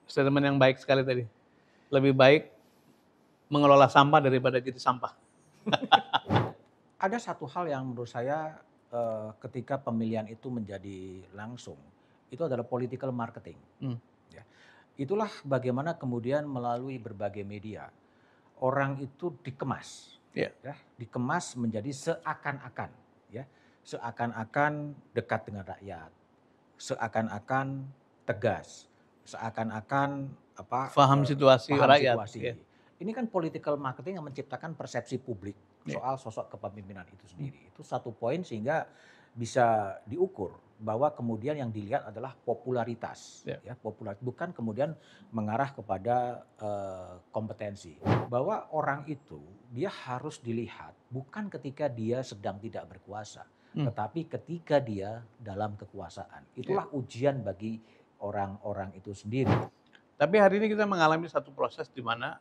statement yang baik sekali tadi. Lebih baik mengelola sampah daripada jadi sampah. Ada satu hal yang menurut saya ketika pemilihan itu menjadi langsung, itu adalah political marketing. Hmm. Ya. Itulah bagaimana kemudian melalui berbagai media orang itu dikemas, Ya. ya, dikemas menjadi seakan-akan, ya, seakan-akan dekat dengan rakyat, seakan-akan tegas, seakan-akan Paham situasi paham rakyat. Ya. situasi. Ini kan political marketing yang menciptakan persepsi publik Ya. soal sosok kepemimpinan itu sendiri. Itu satu poin sehingga bisa diukur bahwa kemudian yang dilihat adalah popularitas, Ya. ya, bukan kemudian mengarah kepada kompetensi. Bahwa orang itu dia harus dilihat bukan ketika dia sedang tidak berkuasa, tetapi ketika dia dalam kekuasaan. Itulah ujian bagi orang-orang itu sendiri. Tapi hari ini kita mengalami satu proses di mana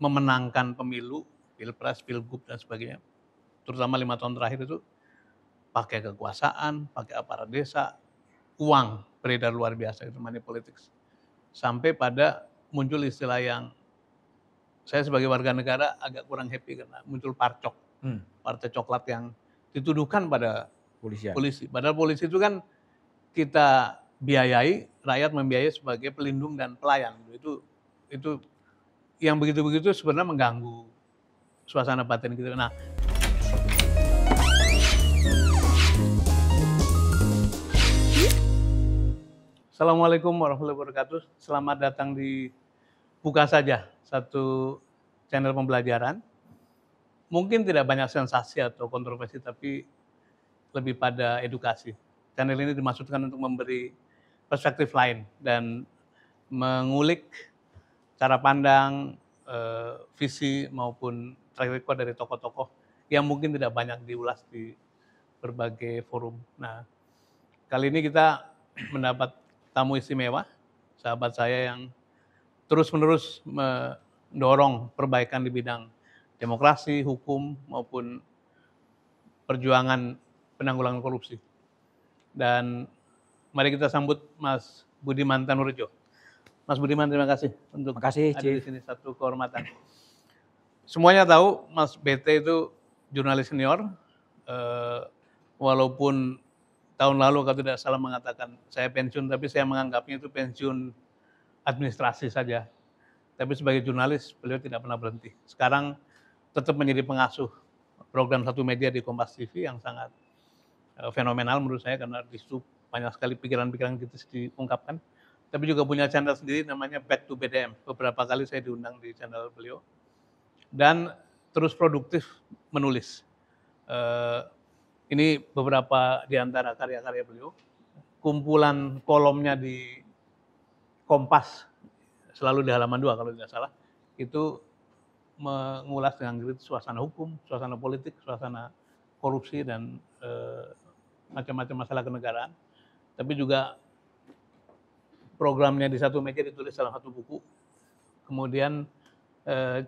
memenangkan pemilu, pilpres, pilgub dan sebagainya, terutama 5 tahun terakhir itu pakai kekuasaan, pakai aparat desa, uang beredar luar biasa, itu money politics. Sampai pada muncul istilah yang saya sebagai warga negara agak kurang happy karena muncul parcok, partai coklat yang dituduhkan pada polisi. Padahal polisi itu kan kita biayai, rakyat membiayai sebagai pelindung dan pelayan. Itu yang begitu-begitu sebenarnya mengganggu suasana batin kita. Nah, Assalamualaikum warahmatullahi wabarakatuh. Selamat datang di Buka Saja, satu channel pembelajaran. Mungkin tidak banyak sensasi atau kontroversi, tapi lebih pada edukasi. Channel ini dimaksudkan untuk memberi perspektif lain dan mengulik cara pandang, visi maupun track record dari tokoh-tokoh yang mungkin tidak banyak diulas di berbagai forum. Nah, kali ini kita mendapat tamu istimewa, sahabat saya yang terus-menerus mendorong perbaikan di bidang demokrasi, hukum, maupun perjuangan penanggulangan korupsi. Dan mari kita sambut Mas Budiman Tanurjo. Mas Budiman, terima kasih untuk Makasih, ada di Chief. sini, satu kehormatan. Semuanya tahu Mas BT itu jurnalis senior, walaupun tahun lalu kalau tidak salah mengatakan saya pensiun, tapi saya menganggapnya itu pensiun administrasi saja. Tapi sebagai jurnalis beliau tidak pernah berhenti. Sekarang tetap menjadi pengasuh program Satu Media di Kompas TV yang sangat fenomenal menurut saya karena di situ banyak sekali pikiran-pikiran kita diungkapkan. Tapi juga punya channel sendiri namanya Back to BDM. Beberapa kali saya diundang di channel beliau. Dan terus produktif menulis. Ini beberapa di antara karya-karya beliau. Kumpulan kolomnya di Kompas, selalu di halaman 2 kalau tidak salah, itu mengulas dengan kritis suasana hukum, suasana politik, suasana korupsi, dan macam-macam masalah kenegaraan. Tapi juga programnya di Satu Meja ditulis dalam satu buku. Kemudian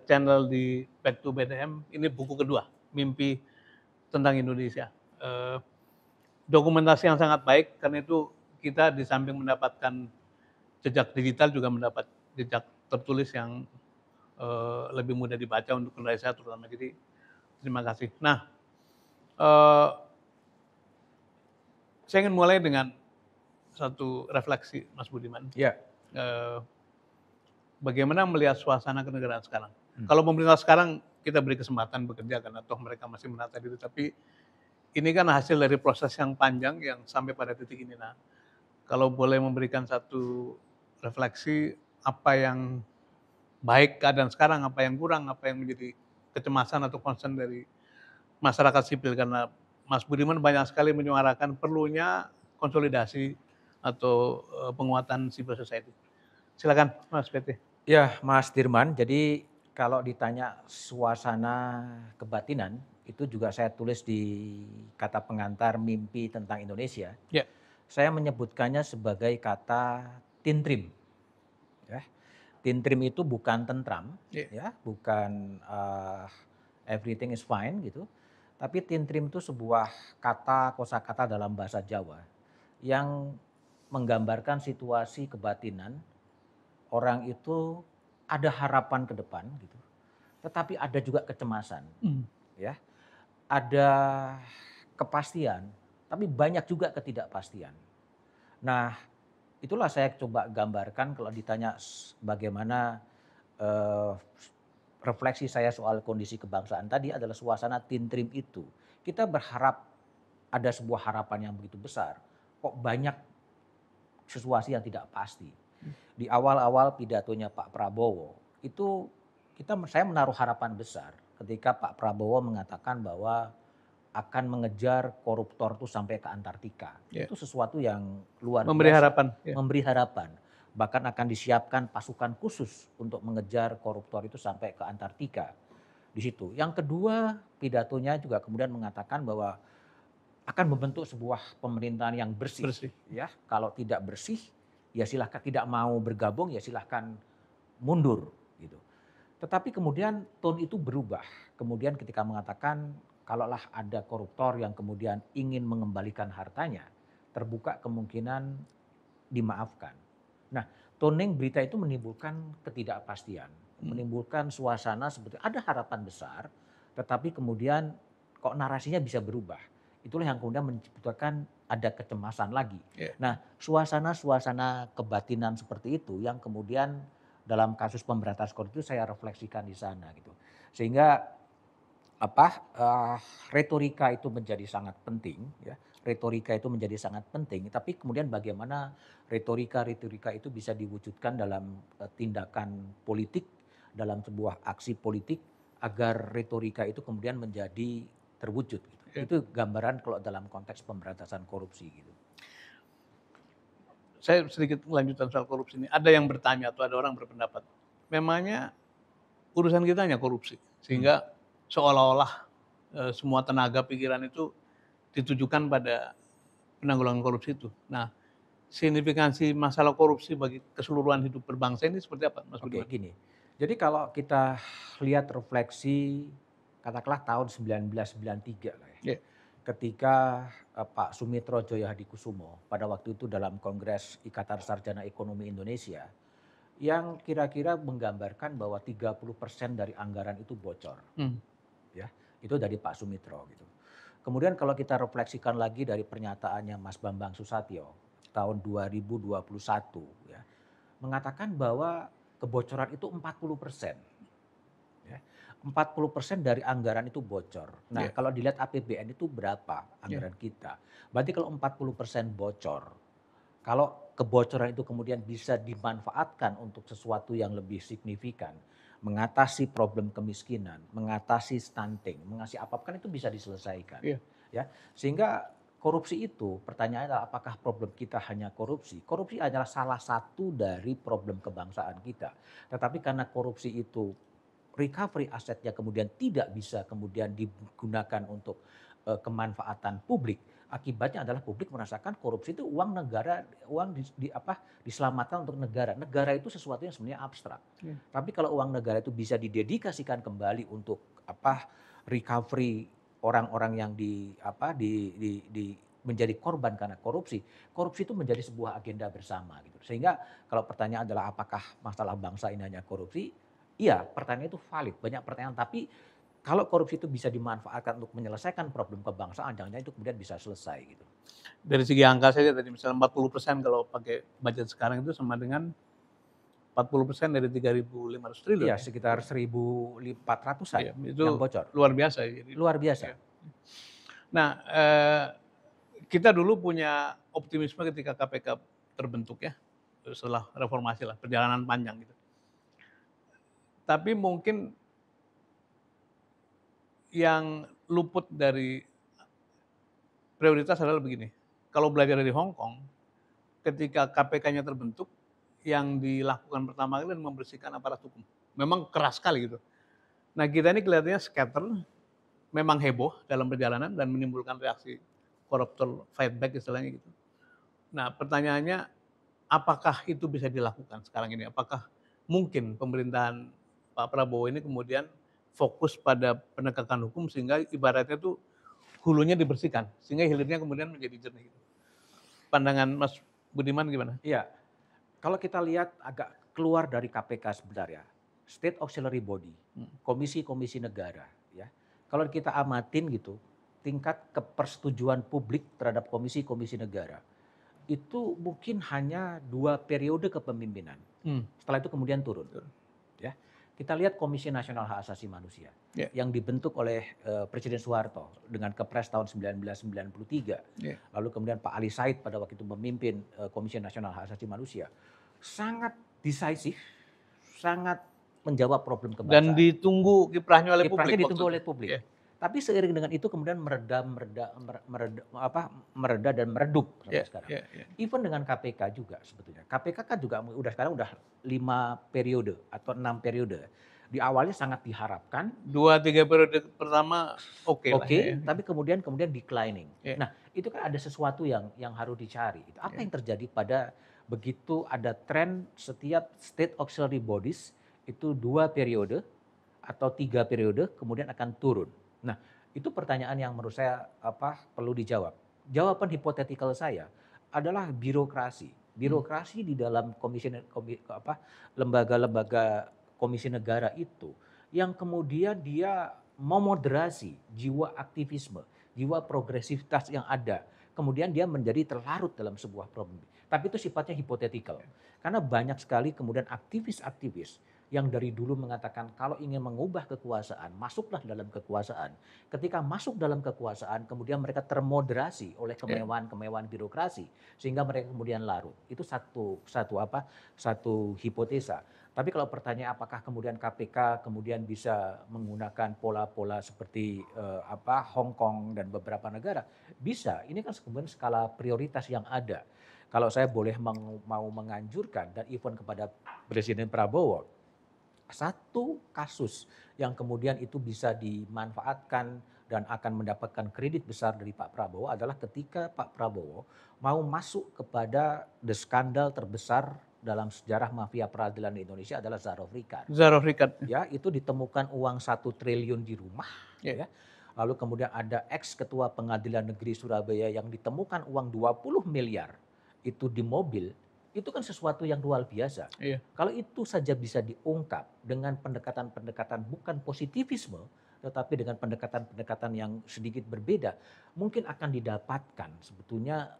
channel di Back to BDM, ini buku kedua, Mimpi tentang Indonesia. Dokumentasi yang sangat baik, karena itu kita di samping mendapatkan jejak digital juga mendapat jejak tertulis yang lebih mudah dibaca untuk generasi saya terutama. Jadi terima kasih. Nah, saya ingin mulai dengan satu refleksi, Mas Budiman. Ya. Bagaimana melihat suasana kenegaraan sekarang? Kalau pemerintah sekarang kita beri kesempatan bekerja karena toh mereka masih menata diri, tapi ini kan hasil dari proses yang panjang yang sampai pada titik ini. Nah, kalau boleh memberikan satu refleksi, apa yang baik keadaan sekarang, apa yang kurang, apa yang menjadi kecemasan atau concern dari masyarakat sipil, karena Mas Budiman banyak sekali menyuarakan perlunya konsolidasi atau penguatan civil society. Silakan Mas PT. Ya, Mas Dirman. Jadi kalau ditanya suasana kebatinan, itu juga saya tulis di kata pengantar Mimpi tentang Indonesia. Ya. Saya menyebutkannya sebagai kata tintrim. Ya. Tintrim itu bukan tentram, ya, bukan everything is fine gitu. Tapi tintrim itu sebuah kata, kosakata dalam bahasa Jawa yang menggambarkan situasi kebatinan orang itu ada harapan ke depan gitu, tetapi ada juga kecemasan, ya. Ada kepastian, tapi banyak juga ketidakpastian. Nah, itulah saya coba gambarkan kalau ditanya bagaimana eh, refleksi saya soal kondisi kebangsaan tadi adalah suasana tintrim itu. Kita berharap ada sebuah harapan yang begitu besar, kok banyak sesuatu yang tidak pasti. Di awal-awal pidatonya Pak Prabowo, itu saya menaruh harapan besar ketika Pak Prabowo mengatakan bahwa akan mengejar koruptor itu sampai ke Antartika. Ya. Itu sesuatu yang luar Memberi biasa, harapan. Ya. memberi harapan. Bahkan akan disiapkan pasukan khusus untuk mengejar koruptor itu sampai ke Antartika. Di situ. Yang kedua, pidatonya juga kemudian mengatakan bahwa akan membentuk sebuah pemerintahan yang bersih. Ya, kalau tidak bersih, ya silahkan, tidak mau bergabung ya silahkan mundur gitu. Tetapi kemudian tone itu berubah. Kemudian ketika mengatakan kalaulah ada koruptor yang kemudian ingin mengembalikan hartanya, terbuka kemungkinan dimaafkan. Nah, toning berita itu menimbulkan ketidakpastian, menimbulkan suasana seperti ada harapan besar, tetapi kemudian kok narasinya bisa berubah. Itulah yang kemudian menciptakan ada kecemasan lagi. Yeah. Nah, suasana-suasana kebatinan seperti itu yang kemudian dalam kasus pemberantasan korupsi itu saya refleksikan di sana gitu. Sehingga retorika itu menjadi sangat penting ya. Retorika itu menjadi sangat penting, tapi kemudian bagaimana retorika itu bisa diwujudkan dalam tindakan politik, dalam sebuah aksi politik agar retorika itu kemudian menjadi terwujud gitu. Ya. Itu gambaran kalau dalam konteks pemberantasan korupsi gitu. Saya sedikit melanjutkan soal korupsi ini. Ada yang bertanya atau ada orang berpendapat, memangnya urusan kita hanya korupsi, sehingga seolah-olah semua tenaga pikiran itu ditujukan pada penanggulangan korupsi itu. Nah, signifikansi masalah korupsi bagi keseluruhan hidup berbangsa ini seperti apa, Mas Budiman? Oke, gini. Jadi kalau kita lihat refleksi katakanlah tahun 1993 lah ya. Yeah. Ketika Pak Sumitro Jayahadikusumo pada waktu itu dalam Kongres Ikatan Sarjana Ekonomi Indonesia yang kira-kira menggambarkan bahwa 30% dari anggaran itu bocor. Ya, itu dari Pak Sumitro gitu. Kemudian kalau kita refleksikan lagi dari pernyataannya Mas Bambang Susatyo tahun 2021 ya, mengatakan bahwa kebocoran itu 40%. Ya, 40% dari anggaran itu bocor. Nah, kalau dilihat APBN itu berapa anggaran kita? Berarti kalau 40% bocor, kalau kebocoran itu kemudian bisa dimanfaatkan untuk sesuatu yang lebih signifikan, mengatasi problem kemiskinan, mengatasi stunting, mengatasi apapun itu bisa diselesaikan. Yeah. Ya, sehingga korupsi itu pertanyaannya adalah apakah problem kita hanya korupsi? Korupsi adalah salah satu dari problem kebangsaan kita. Tetapi karena korupsi itu recovery asetnya kemudian tidak bisa kemudian digunakan untuk kemanfaatan publik, akibatnya adalah publik merasakan korupsi itu uang negara, uang diselamatkan untuk negara. Negara itu sesuatu yang sebenarnya abstrak. Tapi kalau uang negara itu bisa didedikasikan kembali untuk recovery orang-orang yang menjadi korban karena korupsi, korupsi itu menjadi sebuah agenda bersama gitu. Sehingga kalau pertanyaan adalah apakah masalah bangsa ini hanya korupsi? Iya, pertanyaan itu valid, banyak pertanyaan, tapi kalau korupsi itu bisa dimanfaatkan untuk menyelesaikan problem kebangsaan, jangan-jangan itu kemudian bisa selesai gitu. Dari segi angka saja tadi misalnya 40% kalau pakai budget sekarang itu sama dengan 40% dari 3.500 triliun. Iya, sekitar 1.400-an itu yang bocor. Luar biasa. Jadi, luar biasa. Ya. Nah, kita dulu punya optimisme ketika KPK terbentuk ya, setelah reformasi lah, perjalanan panjang gitu. Tapi mungkin yang luput dari prioritas adalah begini. Kalau belajar dari Hong Kong, ketika KPK-nya terbentuk, yang dilakukan pertama kali adalah membersihkan aparat hukum. Memang keras sekali gitu. Nah, kita ini kelihatannya scatter, memang heboh dalam perjalanan dan menimbulkan reaksi koruptor fight back istilahnya gitu. Nah, pertanyaannya apakah itu bisa dilakukan sekarang ini? Apakah mungkin pemerintahan Pak Prabowo ini kemudian fokus pada penegakan hukum sehingga ibaratnya tuh hulunya dibersihkan sehingga hilirnya kemudian menjadi jernih. Pandangan Mas Budiman gimana? Iya, kalau kita lihat agak keluar dari KPK sebenarnya, State Auxiliary Body, komisi-komisi negara, ya. Kalau kita amatin gitu, tingkat kepersetujuan publik terhadap komisi-komisi negara itu mungkin hanya 2 periode kepemimpinan. Setelah itu kemudian turun. Ya. Kita lihat Komisi Nasional Hak Asasi Manusia yang dibentuk oleh Presiden Soeharto dengan Kepres tahun 1993. Lalu kemudian Pak Ali Said pada waktu itu memimpin Komisi Nasional Hak Asasi Manusia. Sangat decisive, sangat menjawab problem kebangsaan. Dan ditunggu kiprahnya oleh publik. Kiprahnya ditunggu oleh publik. Tapi seiring dengan itu kemudian mereda dan meredup sampai sekarang. Even dengan KPK juga sebetulnya. KPK kan juga sekarang udah 5 periode atau 6 periode. Di awalnya sangat diharapkan 2-3 periode pertama oke, tapi kemudian declining. Nah, itu kan ada sesuatu yang harus dicari. Apa yang terjadi pada begitu ada tren setiap state auxiliary bodies itu 2 periode atau 3 periode kemudian akan turun. Nah, itu pertanyaan yang menurut saya perlu dijawab. Jawaban hipotetikal saya adalah birokrasi. Birokrasi di dalam lembaga-lembaga komisi negara itu yang kemudian dia memoderasi jiwa aktivisme, jiwa progresivitas yang ada. Kemudian dia menjadi terlarut dalam sebuah problem. Tapi itu sifatnya hipotetikal. Karena banyak sekali kemudian aktivis-aktivis yang dari dulu mengatakan kalau ingin mengubah kekuasaan, masuklah dalam kekuasaan. Ketika masuk dalam kekuasaan, kemudian mereka termoderasi oleh kemewahan-kemewahan birokrasi sehingga mereka kemudian larut. Itu satu hipotesa. Tapi kalau pertanyaan apakah kemudian KPK kemudian bisa menggunakan pola-pola seperti Hong Kong dan beberapa negara, bisa. Ini kan kemudian skala prioritas yang ada. Kalau saya boleh mau menganjurkan dan even kepada Presiden Prabowo, satu kasus yang kemudian itu bisa dimanfaatkan dan akan mendapatkan kredit besar dari Pak Prabowo adalah ketika Pak Prabowo mau masuk kepada the skandal terbesar dalam sejarah mafia peradilan di Indonesia adalah Zarov Ricard. Ya, itu ditemukan uang 1 triliun di rumah. Ya. Lalu kemudian ada ex-ketua Pengadilan Negeri Surabaya yang ditemukan uang 20 miliar itu di mobil. Itu kan sesuatu yang luar biasa. Kalau itu saja bisa diungkap dengan pendekatan-pendekatan bukan positivisme, tetapi dengan pendekatan-pendekatan yang sedikit berbeda, mungkin akan didapatkan sebetulnya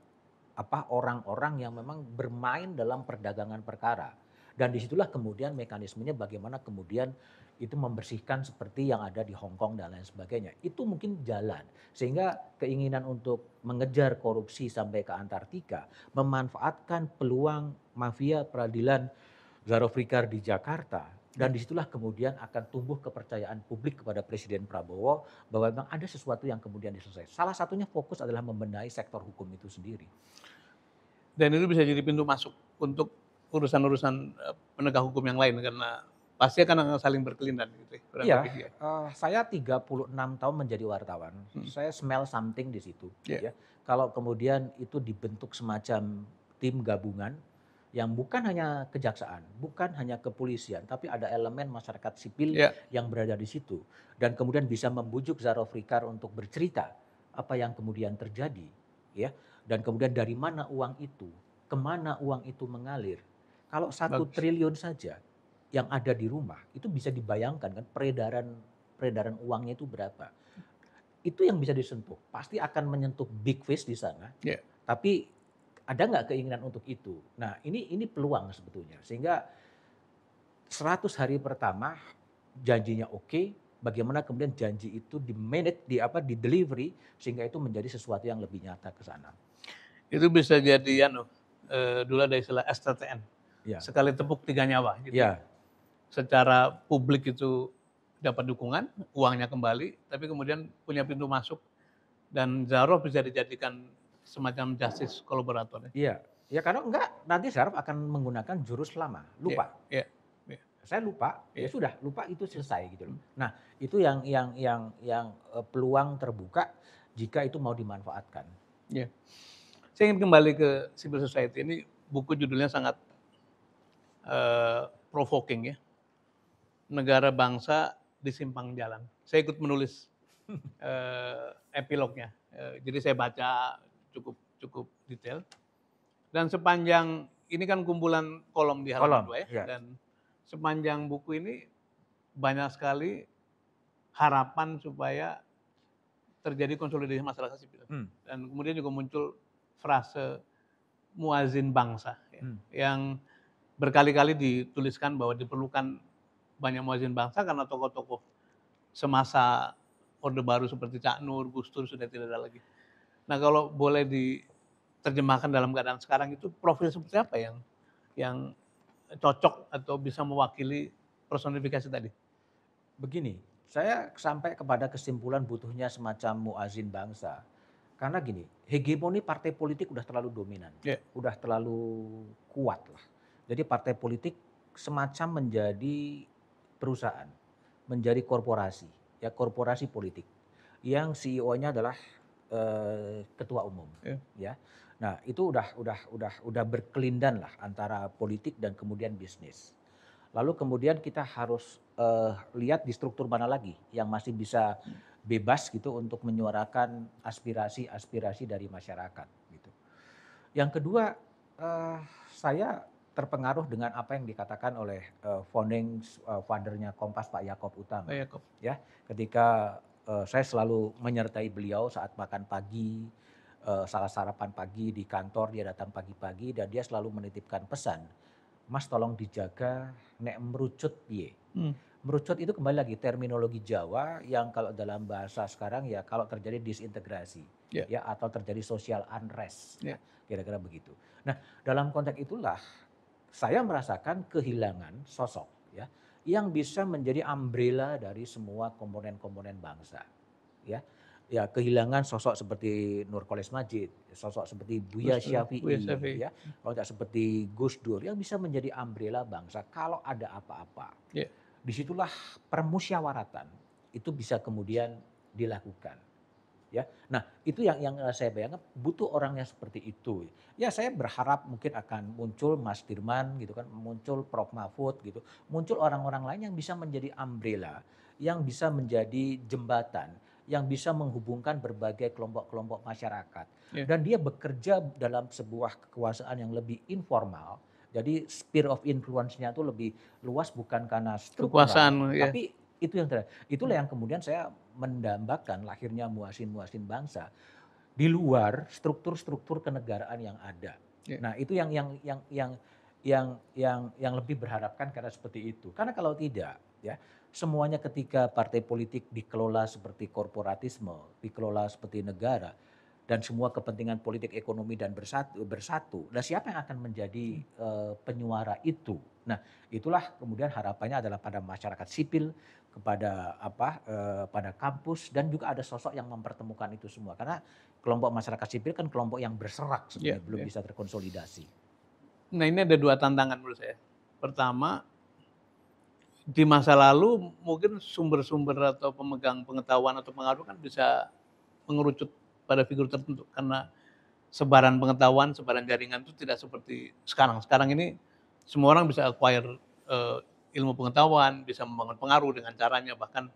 orang-orang yang memang bermain dalam perdagangan perkara. Dan disitulah kemudian mekanismenya bagaimana kemudian itu membersihkan seperti yang ada di Hong Kong dan lain sebagainya. Itu mungkin jalan. Sehingga keinginan untuk mengejar korupsi sampai ke Antartika, memanfaatkan peluang mafia peradilan Zarov Ricard di Jakarta. Dan disitulah kemudian akan tumbuh kepercayaan publik kepada Presiden Prabowo bahwa memang ada sesuatu yang kemudian diselesaikan. Salah satunya fokus adalah membenahi sektor hukum itu sendiri. Dan itu bisa jadi pintu masuk untuk urusan-urusan penegak hukum yang lain karena pasti akan saling berkelindan gitu. Iya, saya 36 tahun menjadi wartawan. Saya smell something di situ. Ya. Kalau kemudian itu dibentuk semacam tim gabungan yang bukan hanya kejaksaan, bukan hanya kepolisian, tapi ada elemen masyarakat sipil yang berada di situ. Dan kemudian bisa membujuk Zarov Ricard untuk bercerita apa yang kemudian terjadi. Ya. Dan kemudian dari mana uang itu, kemana uang itu mengalir. Kalau 1 triliun saja yang ada di rumah itu bisa dibayangkan kan peredaran uangnya itu berapa. Itu yang bisa disentuh. Pasti akan menyentuh big fish di sana. Tapi ada nggak keinginan untuk itu? Nah, ini peluang sebetulnya. Sehingga 100 hari pertama janjinya oke, bagaimana kemudian janji itu di delivery sehingga itu menjadi sesuatu yang lebih nyata ke sana. Itu bisa jadi dulu ada istilah STTN. Sekali tepuk 3 nyawa gitu. Secara publik itu dapat dukungan, uangnya kembali, tapi kemudian punya pintu masuk dan Zarov bisa dijadikan semacam justice kolaborator. Iya, ya karena enggak nanti Zarov akan menggunakan jurus lama, lupa. Saya lupa, ya sudah lupa itu selesai gitu loh. Nah itu yang peluang terbuka jika itu mau dimanfaatkan. Saya ingin kembali ke civil society. Ini buku judulnya sangat provoking ya. Negara bangsa di simpang jalan. Saya ikut menulis epilognya. Jadi saya baca cukup detail. Dan sepanjang ini kan kumpulan kolom di halaman Kolom, 2 ya, ya. dan sepanjang buku ini banyak sekali harapan supaya terjadi konsolidasi masyarakat sipil. Hmm, Dan kemudian juga muncul frase muazin bangsa ya, hmm, yang berkali-kali dituliskan bahwa diperlukan banyak muazin bangsa karena tokoh-tokoh semasa Orde Baru seperti Cak Nur, Gus Dur sudah tidak ada lagi. Nah, kalau boleh diterjemahkan dalam keadaan sekarang itu profil seperti apa yang cocok atau bisa mewakili personifikasi tadi? Begini, saya sampai kepada kesimpulan butuhnya semacam muazin bangsa. Karena gini, hegemoni partai politik udah terlalu dominan, Ya. udah terlalu kuat lah. Jadi partai politik semacam menjadi perusahaan, menjadi korporasi, ya korporasi politik, yang CEO-nya adalah ketua umum, Ya. ya. Nah itu udah berkelindan lah antara politik dan kemudian bisnis. Lalu kemudian kita harus lihat di struktur mana lagi yang masih bisa bebas gitu untuk menyuarakan aspirasi-aspirasi dari masyarakat gitu. Yang kedua, saya terpengaruh dengan apa yang dikatakan oleh founding father-nya Kompas Pak Yakob Pak Utama Yakob. ya. Ketika saya selalu menyertai beliau saat makan pagi, salah sarapan pagi di kantor, dia datang pagi-pagi dan dia selalu menitipkan pesan, Mas tolong dijaga nek merucut piye. Hmm. Merucut itu kembali lagi terminologi Jawa yang kalau dalam bahasa sekarang ya kalau terjadi disintegrasi Ya. ya atau terjadi social unrest. Ya. Nah, kira-kira begitu. Nah, dalam konteks itulah saya merasakan kehilangan sosok ya yang bisa menjadi umbrella dari semua komponen-komponen bangsa. Ya. Ya kehilangan sosok seperti Nurkolis Majid, sosok seperti Buya Gus Dur, Buya Syafi'i Syafi'i. ya, kalau tidak seperti Gus Dur yang bisa menjadi umbrella bangsa kalau ada apa-apa. Ya. Disitulah permusyawaratan itu bisa kemudian dilakukan. Ya, nah itu yang saya bayangkan butuh orang yang seperti itu. Ya saya berharap mungkin akan muncul Mas Dirman gitu kan, muncul Prof Mahfud gitu, muncul orang-orang lain yang bisa menjadi umbrella, yang bisa menjadi jembatan, yang bisa menghubungkan berbagai kelompok-kelompok masyarakat. Ya. Dan dia bekerja dalam sebuah kekuasaan yang lebih informal. Jadi sphere of influence-nya itu lebih luas bukan karena struktural, Kekuasaan ya. tapi itu yang itulah yang kemudian saya mendambakan lahirnya muasin-muasin bangsa di luar struktur-struktur kenegaraan yang ada. Ya. Nah, itu yang lebih berharapkan karena seperti itu. Karena kalau tidak, ya semuanya ketika partai politik dikelola seperti korporatisme, dikelola seperti negara, dan semua kepentingan politik ekonomi dan bersatu. Nah, siapa yang akan menjadi penyuara itu? Nah, itulah kemudian harapannya adalah pada masyarakat sipil, kepada pada kampus dan juga ada sosok yang mempertemukan itu semua. Karena kelompok masyarakat sipil kan kelompok yang berserak Ya. sebenarnya belum Ya. bisa terkonsolidasi. Nah, ini ada 2 tantangan menurut saya. Pertama, di masa lalu mungkin sumber-sumber atau pemegang pengetahuan atau pengaruh kan bisa mengerucut pada figur tertentu karena sebaran pengetahuan, sebaran jaringan itu tidak seperti sekarang. Sekarang ini semua orang bisa acquire ilmu pengetahuan, bisa membangun pengaruh dengan caranya, bahkan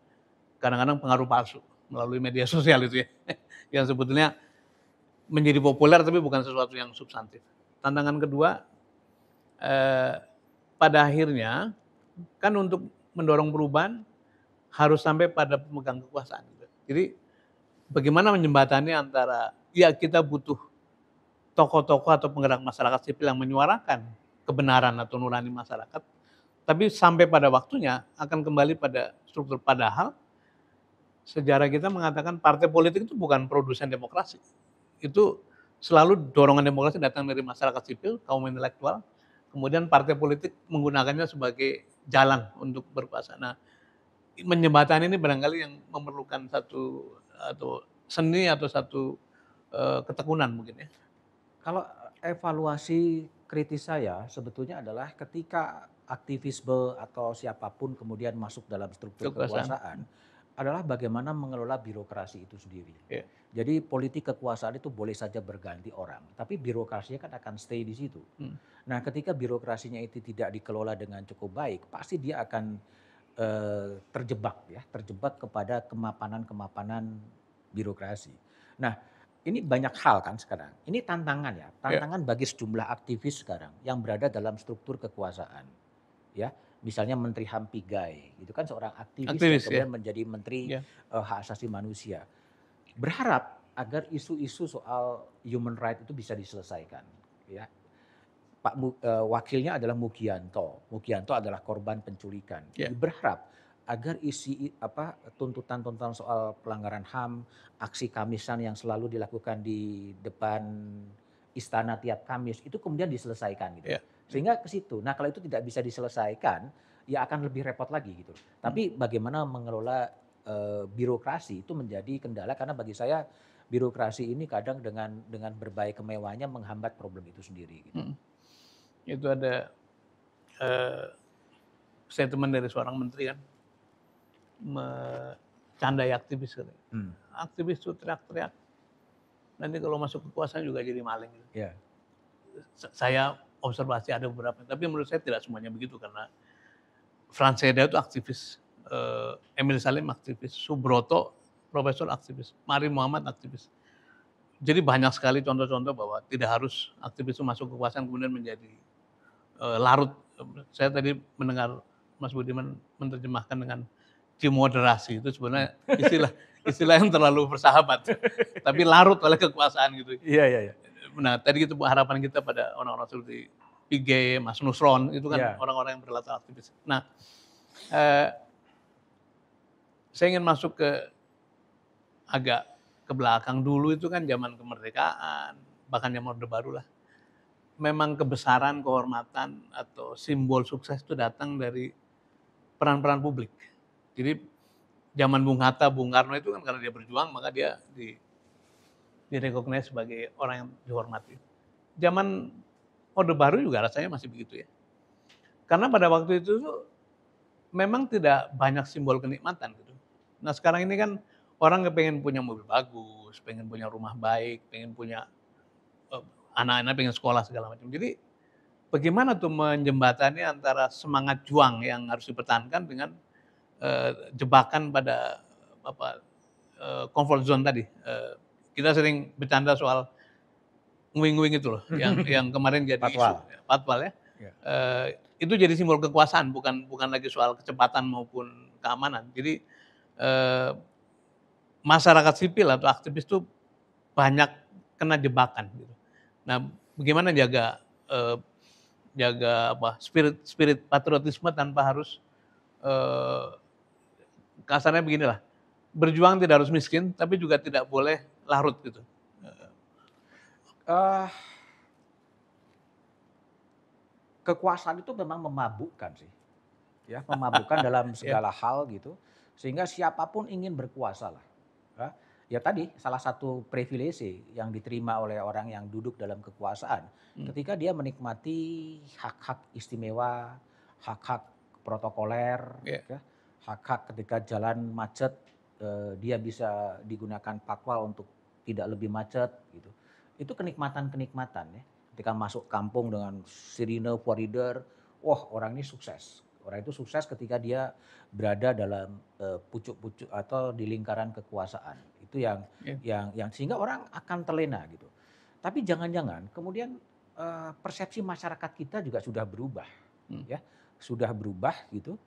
kadang-kadang pengaruh palsu melalui media sosial itu ya, yang sebetulnya menjadi populer tapi bukan sesuatu yang substantif. Tantangan kedua, eh, pada akhirnya kan untuk mendorong perubahan harus sampai pada pemegang kekuasaan. Gitu. Jadi bagaimana menjembatani antara ya kita butuh tokoh-tokoh atau penggerak masyarakat sipil yang menyuarakan kebenaran atau nurani masyarakat, tapi sampai pada waktunya akan kembali pada struktur. Padahal sejarah kita mengatakan partai politik itu bukan produsen demokrasi. Itu selalu dorongan demokrasi datang dari masyarakat sipil, kaum intelektual, kemudian partai politik menggunakannya sebagai jalan untuk berkuasa. Nah, menjembatani ini barangkali yang memerlukan satu atau seni atau satu ketekunan mungkin ya. Kalau evaluasi kritis saya sebetulnya adalah ketika aktivisme atau siapapun kemudian masuk dalam struktur Kekuasaan. kekuasaan adalah bagaimana mengelola birokrasi itu sendiri. Ya. Jadi politik kekuasaan itu boleh saja berganti orang, tapi birokrasinya kan akan stay di situ. Nah, ketika birokrasinya itu tidak dikelola dengan cukup baik, pasti dia akan terjebak kepada kemapanan-kemapanan birokrasi. Nah, ini banyak hal kan sekarang. Ini tantangan ya, Ya, tantangan bagi sejumlah aktivis sekarang yang berada dalam struktur kekuasaan. Ya, misalnya Menteri HAM Pigai, itu kan seorang aktivis yang aktivis ya. kemudian menjadi Menteri Ya, Hak Asasi Manusia. Berharap agar isu-isu soal human right itu bisa diselesaikan. Ya, wakilnya adalah Mugianto. Mugianto adalah korban penculikan. ya. Berharap agar tuntutan-tuntutan soal pelanggaran HAM, aksi Kamisan yang selalu dilakukan di depan istana tiap Kamis itu kemudian diselesaikan gitu. Ya, ya. Sehingga ke situ. Nah, kalau itu tidak bisa diselesaikan, ya akan lebih repot lagi gitu. Hmm. Tapi bagaimana mengelola birokrasi itu menjadi kendala karena bagi saya birokrasi ini kadang dengan berbagai kemewahnya menghambat problem itu sendiri gitu. Hmm. Itu ada eh, statement dari seorang menteri kan, candai aktivis katanya. Hmm. Aktivis itu teriak-teriak, nanti kalau masuk kekuasaan juga jadi maling. Ya. Saya observasi ada beberapa, tapi menurut saya tidak semuanya begitu karena Frans Seda itu aktivis, Emil Salim aktivis, Subroto profesor aktivis, Mari Muhammad aktivis. Jadi banyak sekali contoh-contoh bahwa tidak harus aktivis itu masuk kekuasaan kemudian menjadi larut. Saya tadi mendengar Mas Budiman menerjemahkan dengan cimoderasi, itu sebenarnya istilah istilah yang terlalu bersahabat, tapi larut oleh kekuasaan gitu. Iya, iya, iya. Nah, tadi itu harapan kita pada orang-orang seperti Pige, Mas Nusron, itu kan Iya. orang-orang yang berlatar aktivis. Nah, eh, saya ingin masuk ke agak ke belakang dulu itu kan zaman kemerdekaan, bahkan zaman Orde Baru lah. Memang kebesaran, kehormatan atau simbol sukses itu datang dari peran-peran publik. Jadi zaman Bung Hatta, Bung Karno itu kan karena dia berjuang maka dia direcognize sebagai orang yang dihormati. Zaman Orde Baru juga rasanya masih begitu ya. Karena pada waktu itu tuh memang tidak banyak simbol kenikmatan gitu. Nah sekarang ini kan orang kepengen punya mobil bagus, pengen punya rumah baik, pengen punya anak-anak pengen sekolah segala macam. Jadi bagaimana tuh menjembatani antara semangat juang yang harus dipertahankan dengan jebakan pada apa comfort zone tadi. Kita sering bercanda soal nguing-nguing itu loh, yang kemarin jadi isu Patwal. patwal ya. Ya. Itu jadi simbol kekuasaan, bukan lagi soal kecepatan maupun keamanan. Jadi masyarakat sipil atau aktivis itu banyak kena jebakan gitu. Nah, bagaimana jaga spirit spirit patriotisme tanpa harus kasarnya beginilah, berjuang tidak harus miskin, tapi juga tidak boleh larut gitu. Eh, Kekuasaan itu memang memabukkan sih, ya memabukkan dalam Ya, segala hal gitu, sehingga siapapun ingin berkuasa lah. Ya, ya tadi salah satu privilege yang diterima oleh orang yang duduk dalam kekuasaan, hmm, ketika dia menikmati hak-hak istimewa, hak-hak protokoler, ya, ya, hak-hak ketika jalan macet dia bisa digunakan patwal untuk tidak lebih macet gitu. Itu kenikmatan-kenikmatan ya. Ketika masuk kampung dengan sirine corridor, wah orang ini sukses. Orang itu sukses ketika dia berada dalam pucuk-pucuk atau di lingkaran kekuasaan. Itu ya, yang sehingga orang akan terlena gitu. Tapi jangan-jangan kemudian persepsi masyarakat kita juga sudah berubah, hmm, ya sudah berubah gitu,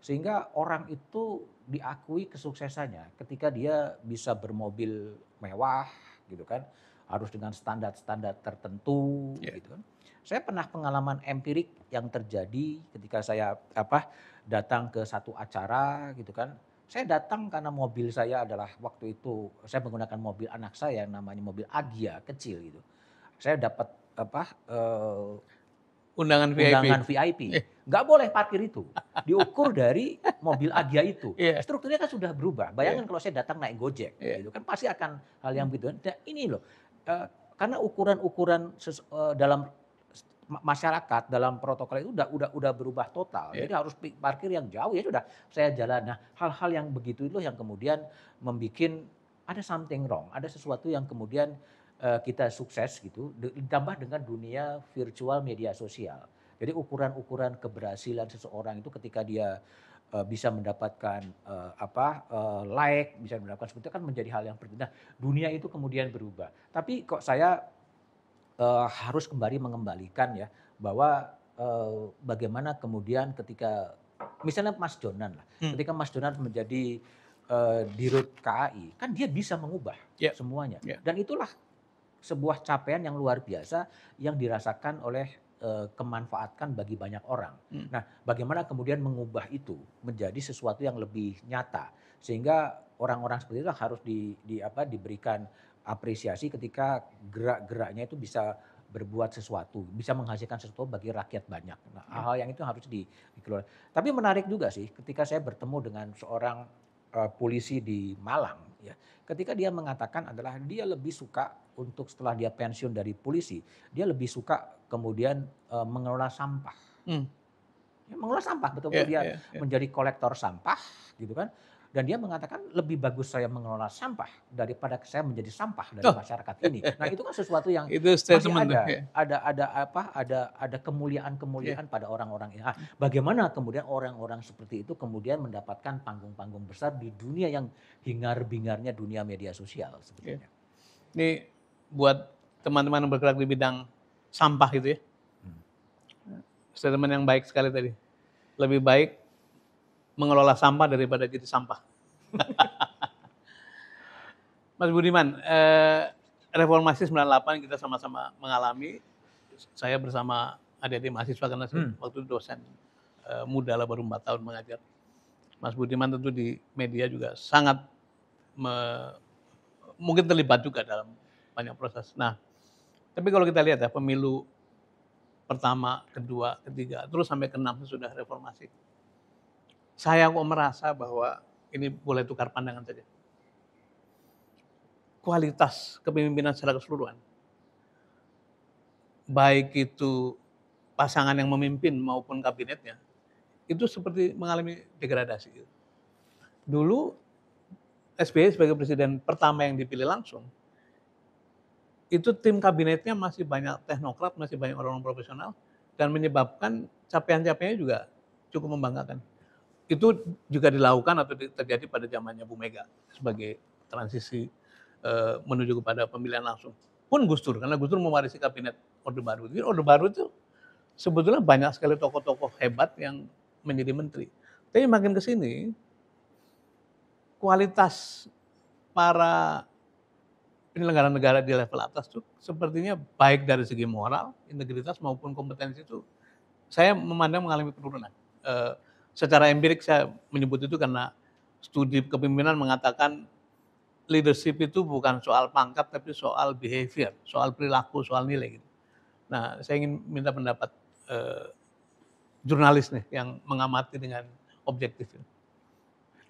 sehingga orang itu diakui kesuksesannya ketika dia bisa bermobil mewah gitu kan, harus dengan standar-standar tertentu ya, gitu kan. Saya pernah pengalaman empirik yang terjadi ketika saya datang ke satu acara gitu kan. Saya datang karena mobil saya adalah waktu itu saya menggunakan mobil anak saya yang namanya mobil Agya kecil gitu. Saya dapat undangan VIP. undangan VIP. Eh, Nggak boleh parkir itu. Diukur dari mobil Agya itu. Iya, Strukturnya kan sudah berubah. iya, Bayangkan kalau saya datang naik Gojek, iya, gitu kan pasti akan hal yang hmm, begitu. Nah, ini loh, karena ukuran-ukuran dalam masyarakat dalam protokol itu udah berubah total. iya, Jadi harus parkir yang jauh ya sudah saya jalan. Nah, hal-hal yang begitu itu yang kemudian membuat ada something wrong, ada sesuatu yang kemudian kita sukses gitu ditambah dengan dunia virtual media sosial. Jadi ukuran-ukuran keberhasilan seseorang itu ketika dia bisa mendapatkan like, bisa mendapatkan seperti itu kan menjadi hal yang berbeda. Nah, dunia itu kemudian berubah. Tapi kok saya harus kembali mengembalikan ya bahwa bagaimana kemudian ketika misalnya Mas Jonan lah, Hmm. ketika Mas Jonan menjadi Dirut KAI, kan dia bisa mengubah Ya, semuanya. ya. Dan itulah sebuah capaian yang luar biasa yang dirasakan oleh kemanfaatkan bagi banyak orang. Hmm. Nah, bagaimana kemudian mengubah itu menjadi sesuatu yang lebih nyata sehingga orang-orang seperti itu harus diberikan apresiasi ketika gerak-geraknya itu bisa berbuat sesuatu, bisa menghasilkan sesuatu bagi rakyat banyak. Nah, Ya. hal-hal yang itu harus dikelola. Tapi menarik juga sih ketika saya bertemu dengan seorang polisi di Malang ya. Ketika dia mengatakan adalah dia lebih suka untuk setelah dia pensiun dari polisi, dia lebih suka kemudian mengelola sampah. Hmm. Ya, mengelola sampah, betul-betul Ya, dia ya, ya. menjadi kolektor sampah gitu kan. Dan dia mengatakan lebih bagus saya mengelola sampah daripada saya menjadi sampah dari Oh, masyarakat ini. Nah, itu kan sesuatu yang itu masih statement tuh. Ya. ada Ya. kemuliaan-kemuliaan pada orang-orang ini. Nah, bagaimana kemudian orang-orang seperti itu kemudian mendapatkan panggung-panggung besar di dunia yang hingar-bingarnya dunia media sosial Ya. sebetulnya. Ini buat teman-teman yang bergerak di bidang sampah gitu ya. Hmm. Statement yang baik sekali tadi. Lebih baik mengelola sampah daripada jadi sampah. Mas Budiman, reformasi 98 kita sama-sama mengalami. Saya bersama adik-adik mahasiswa karena saya waktu itu dosen muda lah, baru 4 tahun mengajar. Mas Budiman tentu di media juga sangat mungkin terlibat juga dalam banyak proses. Nah, tapi kalau kita lihat ya pemilu pertama, kedua, ketiga, terus sampai ke-6 sudah reformasi. Saya kok merasa bahwa ini boleh tukar pandangan saja. Kualitas kepemimpinan secara keseluruhan, baik itu pasangan yang memimpin maupun kabinetnya, itu seperti mengalami degradasi. Dulu SBY sebagai presiden pertama yang dipilih langsung, itu tim kabinetnya masih banyak teknokrat, masih banyak orang-orang profesional, dan menyebabkan capaian-capaiannya juga cukup membanggakan. Itu juga dilakukan atau terjadi pada zamannya Bu Mega sebagai transisi menuju kepada pemilihan langsung. Pun Gus Dur, karena Gus Dur mewarisi kabinet Orde Baru. Jadi Orde Baru itu sebetulnya banyak sekali tokoh-tokoh hebat yang menjadi menteri. Tapi makin ke sini, kualitas para penyelenggara negara di level atas tuh sepertinya baik dari segi moral, integritas maupun kompetensi itu saya memandang mengalami penurunan. Secara empirik saya menyebut itu karena studi kepemimpinan mengatakan leadership itu bukan soal pangkat tapi soal behavior, soal perilaku, soal nilai gitu. Nah, saya ingin minta pendapat jurnalis nih yang mengamati dengan objektif.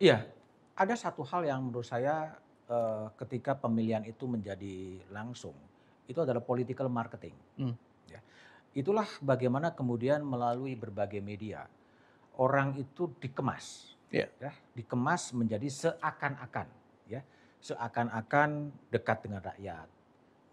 Iya, ada satu hal yang menurut saya ketika pemilihan itu menjadi langsung, itu adalah political marketing. Hmm. Ya. Itulah bagaimana kemudian melalui berbagai media orang itu dikemas, Ya. ya, dikemas menjadi seakan-akan, ya, seakan-akan dekat dengan rakyat,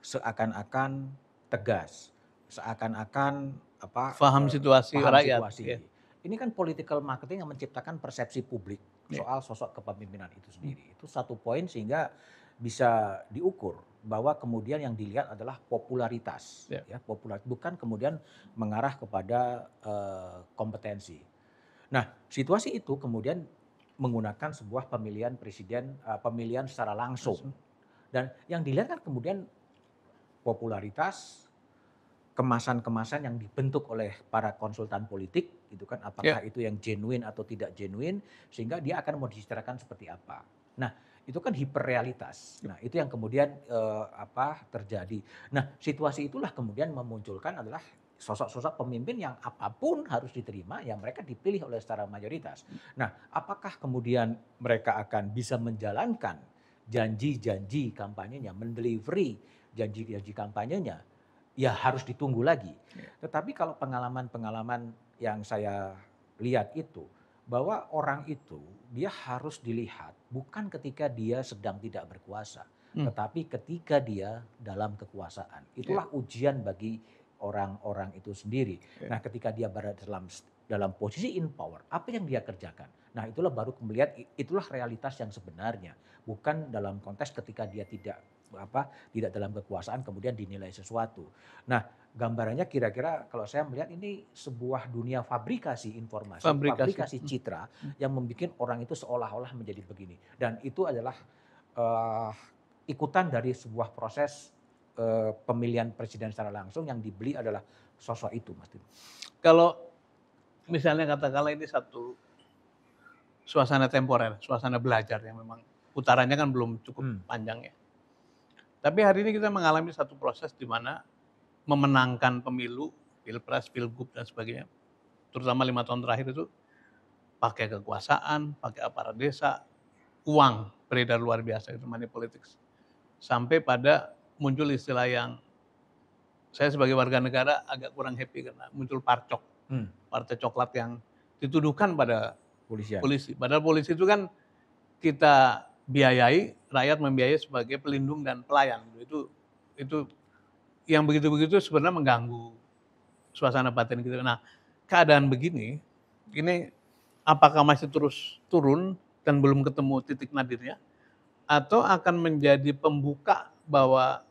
seakan-akan tegas, seakan-akan Paham situasi paham rakyat. situasi. Ya. Ini kan political marketing yang menciptakan persepsi publik Ya. soal sosok kepemimpinan itu sendiri. Itu satu poin sehingga bisa diukur bahwa kemudian yang dilihat adalah popularitas, Ya. ya, bukan kemudian mengarah kepada kompetensi. Nah, situasi itu kemudian menggunakan sebuah pemilihan presiden, pemilihan secara langsung. Dan yang dilihat kan kemudian popularitas, kemasan-kemasan yang dibentuk oleh para konsultan politik, gitu kan, apakah itu yang genuine atau tidak genuine, sehingga dia akan mau disitarakan seperti apa. Nah, itu kan hiperrealitas. Nah, itu yang kemudian terjadi. Nah, situasi itulah kemudian memunculkan adalah sosok-sosok pemimpin yang apapun harus diterima, yang mereka dipilih oleh secara mayoritas. Nah, apakah kemudian mereka akan bisa menjalankan janji-janji kampanyenya, mendelivery janji-janji kampanyenya? Ya harus ditunggu lagi. Tetapi kalau pengalaman-pengalaman yang saya lihat itu, bahwa orang itu dia harus dilihat bukan ketika dia sedang tidak berkuasa, tetapi ketika dia dalam kekuasaan. Itulah ujian bagi orang-orang itu sendiri. Nah, ketika dia berada dalam dalam posisi in power, apa yang dia kerjakan. Nah, itulah baru kemudian itulah realitas yang sebenarnya, bukan dalam konteks ketika dia tidak dalam kekuasaan kemudian dinilai sesuatu. Nah, gambarannya kira-kira kalau saya melihat ini sebuah dunia fabrikasi informasi, Fabrikasi. fabrikasi citra yang membuat orang itu seolah-olah menjadi begini. Dan itu adalah eh, ikutan dari sebuah proses pemilihan presiden secara langsung yang dibeli adalah sosok itu, Mas Timo. Kalau misalnya katakanlah ini satu suasana temporer, suasana belajar yang memang putarannya kan belum cukup panjang ya. Tapi hari ini kita mengalami satu proses di mana memenangkan pemilu, pilpres, pilgub dan sebagainya, terutama 5 tahun terakhir itu pakai kekuasaan, pakai aparat desa, uang beredar luar biasa, itu money politics. Sampai pada muncul istilah yang saya sebagai warga negara agak kurang happy karena muncul parcok, partai coklat yang dituduhkan pada polisi. Padahal polisi itu kan kita biayai, rakyat membiayai sebagai pelindung dan pelayan. Itu yang begitu-begitu sebenarnya mengganggu suasana batin kita. Nah, keadaan begini, ini apakah masih terus turun dan belum ketemu titik nadirnya, atau akan menjadi pembuka bahwa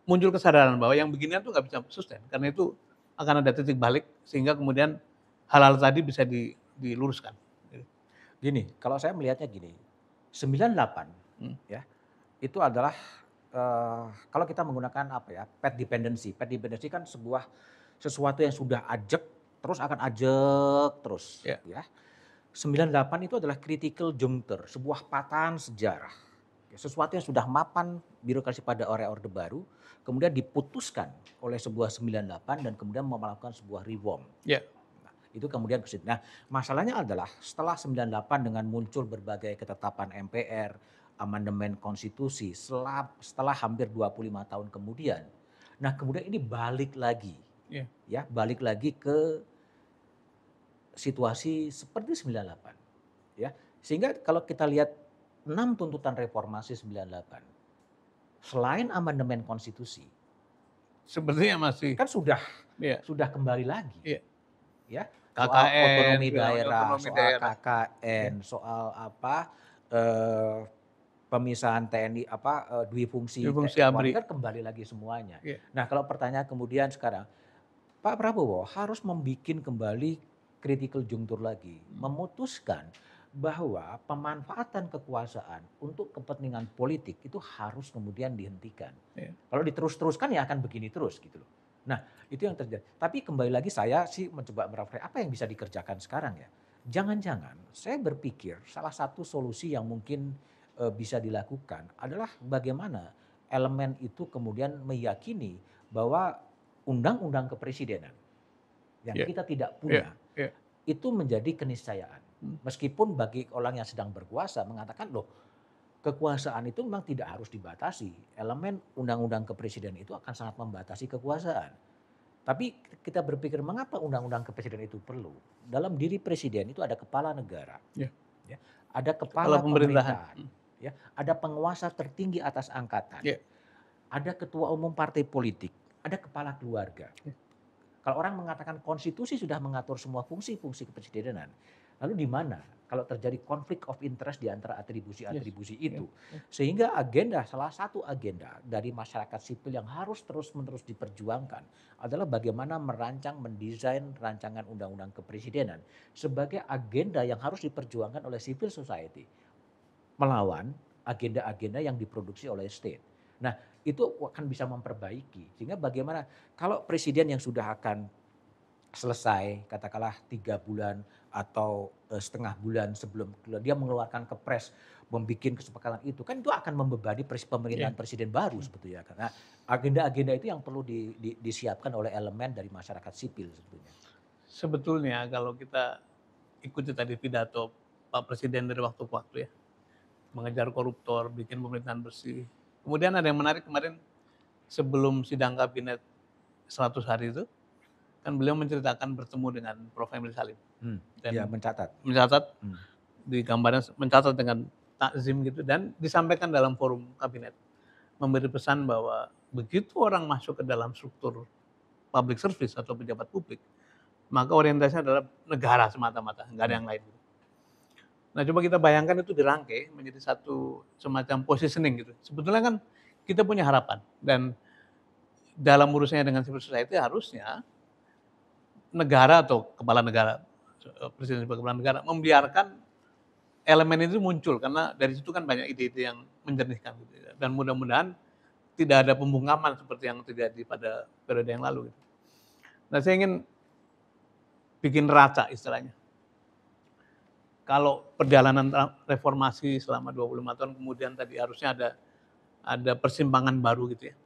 muncul kesadaran bahwa yang beginian tuh nggak bisa sustain, karena itu akan ada titik balik sehingga kemudian hal-hal tadi bisa diluruskan. Gini, kalau saya melihatnya gini, 98 ya itu adalah kalau kita menggunakan pet dependency. Pet dependency kan sesuatu yang sudah ajek terus akan ajek terus ya. 98 itu adalah critical juncture, sebuah patahan sejarah. Sesuatu yang sudah mapan birokrasi pada era Orde Baru kemudian diputuskan oleh sebuah 98 dan kemudian melakukan sebuah reform. Itu kemudian ke situ. Nah, masalahnya adalah setelah 98 dengan muncul berbagai ketetapan MPR, amandemen konstitusi, setelah hampir 25 tahun kemudian. Nah, kemudian ini balik lagi. Ya, balik lagi ke situasi seperti 98. Ya. Sehingga kalau kita lihat 6 tuntutan reformasi 98. Selain amandemen konstitusi, sepertinya masih kan sudah kembali lagi. Ya. Soal KKN, otonomi daerah, soal KKN, soal pemisahan TNI dwi fungsi ABRI kan kembali lagi semuanya. Nah, kalau pertanyaan kemudian sekarang Pak Prabowo harus membuat kembali critical juncture lagi, memutuskan bahwa pemanfaatan kekuasaan untuk kepentingan politik itu harus kemudian dihentikan. Kalau diterus-teruskan ya akan begini terus gitu loh. Nah, itu yang terjadi. Tapi kembali lagi saya sih mencoba merefleksi apa yang bisa dikerjakan sekarang ya. Jangan-jangan saya berpikir salah satu solusi yang mungkin bisa dilakukan adalah bagaimana elemen itu kemudian meyakini bahwa undang-undang kepresidenan yang kita tidak punya itu menjadi keniscayaan. Meskipun bagi orang yang sedang berkuasa mengatakan loh kekuasaan itu memang tidak harus dibatasi. Elemen undang-undang kepresidenan itu akan sangat membatasi kekuasaan. Tapi kita berpikir mengapa undang-undang kepresidenan itu perlu? Dalam diri presiden itu ada kepala negara, ada kepala pemerintahan, ada penguasa tertinggi atas angkatan, ada ketua umum partai politik, ada kepala keluarga. Kalau orang mengatakan konstitusi sudah mengatur semua fungsi-fungsi kepresidenan, lalu di mana kalau terjadi konflik of interest di antara atribusi-atribusi itu? Sehingga salah satu agenda dari masyarakat sipil yang harus terus-menerus diperjuangkan adalah bagaimana mendesain rancangan undang-undang kepresidenan sebagai agenda yang harus diperjuangkan oleh civil society melawan agenda-agenda yang diproduksi oleh state. Nah, itu akan bisa memperbaiki. Sehingga bagaimana kalau presiden yang sudah akan selesai katakanlah 3 bulan atau setengah bulan sebelum dia mengeluarkan kepres membuat kesepakatan itu kan itu akan membebani pemerintahan presiden baru sebetulnya. Karena agenda-agenda itu yang perlu disiapkan oleh elemen dari masyarakat sipil sebetulnya. Sebetulnya kalau kita ikuti tadi pidato Pak Presiden dari waktu ke waktu ya, mengejar koruptor, bikin pemerintahan bersih. Kemudian ada yang menarik kemarin sebelum sidang kabinet 100 hari itu, kan beliau menceritakan bertemu dengan Prof. Emil Salim. Dan mencatat di gambarnya mencatat dengan takzim gitu dan disampaikan dalam forum kabinet. Memberi pesan bahwa begitu orang masuk ke dalam struktur public service atau pejabat publik, maka orientasinya adalah negara semata-mata, nggak ada yang lain. Nah, coba kita bayangkan itu dirangkai menjadi satu semacam positioning gitu. Sebetulnya kan kita punya harapan dan dalam urusannya dengan civil society harusnya negara atau kepala negara, presiden sebagai kepala negara membiarkan elemen itu muncul karena dari situ kan banyak ide-ide yang menjernihkan gitu ya. Dan mudah-mudahan tidak ada pembungkaman seperti yang terjadi pada periode yang lalu gitu. Nah, saya ingin bikin neraca istilahnya. Kalau perjalanan reformasi selama 25 tahun kemudian tadi harusnya ada persimpangan baru gitu ya.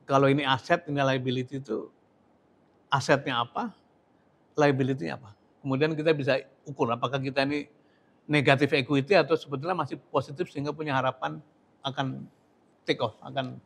Kalau ini aset, ini liability itu asetnya apa, liability-nya apa. Kemudian kita bisa ukur apakah kita ini negatif equity atau sebetulnya masih positif sehingga punya harapan akan take off, akan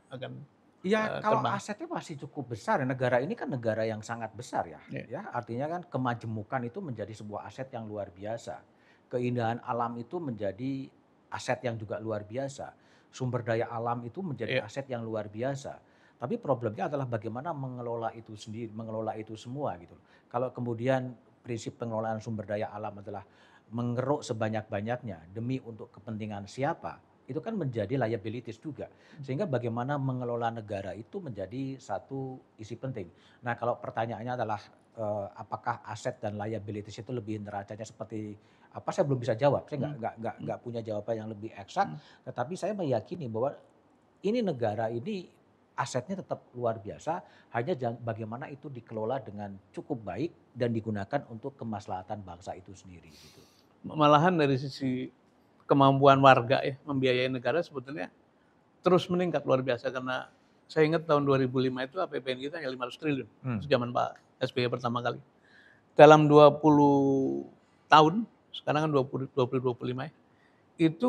Ya kalau terbang. asetnya masih cukup besar ya, negara ini kan negara yang sangat besar ya. Ya. Ya, artinya kan kemajemukan itu menjadi sebuah aset yang luar biasa. Keindahan alam itu menjadi aset yang juga luar biasa. Sumber daya alam itu menjadi Ya. aset yang luar biasa. Tapi problemnya adalah bagaimana mengelola itu sendiri, mengelola itu semua gitu. Kalau kemudian prinsip pengelolaan sumber daya alam adalah mengeruk sebanyak-banyaknya demi untuk kepentingan siapa, itu kan menjadi liabilities juga. Sehingga bagaimana mengelola negara itu menjadi satu isi penting. Nah, kalau pertanyaannya adalah apakah aset dan liabilities itu lebih neracanya seperti apa, saya belum bisa jawab. Saya Hmm. nggak punya jawaban yang lebih eksak, Hmm. tetapi saya meyakini bahwa ini negara ini asetnya tetap luar biasa, hanya bagaimana itu dikelola dengan cukup baik dan digunakan untuk kemaslahatan bangsa itu sendiri gitu. Malahan dari sisi kemampuan warga ya membiayai negara sebetulnya terus meningkat luar biasa karena saya ingat tahun 2005 itu APBN kita hanya 500 triliun. Itu zaman Pak SBY pertama kali. Dalam 20 tahun, sekarang kan 2025 ya, itu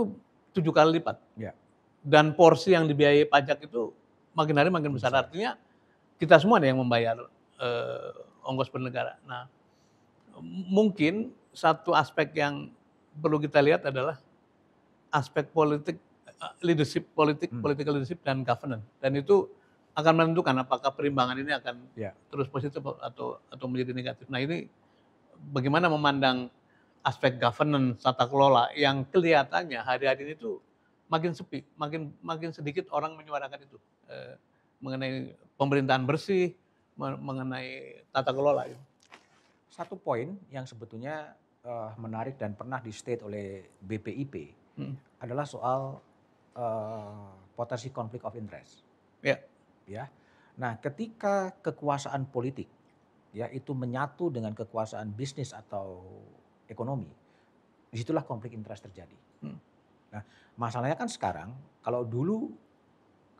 7 kali lipat. Ya, Dan porsi yang dibiayai pajak itu makin hari makin besar. besar. Artinya kita semua yang membayar ongkos bernegara. Nah, mungkin satu aspek yang perlu kita lihat adalah aspek politik, political leadership dan governance. Dan itu akan menentukan apakah perimbangan ini akan Ya. terus positif atau menjadi negatif. Nah, ini bagaimana memandang aspek governance tata kelola yang kelihatannya hari-hari ini tuh makin sepi, makin sedikit orang menyuarakan itu mengenai pemerintahan bersih, mengenai tata kelola. Satu poin yang sebetulnya menarik dan pernah di-state oleh BPIP adalah soal potensi konflik of interest. Ya. Ya. Nah, ketika kekuasaan politik ya itu menyatu dengan kekuasaan bisnis atau ekonomi, disitulah konflik interest terjadi. Nah, masalahnya kan sekarang kalau dulu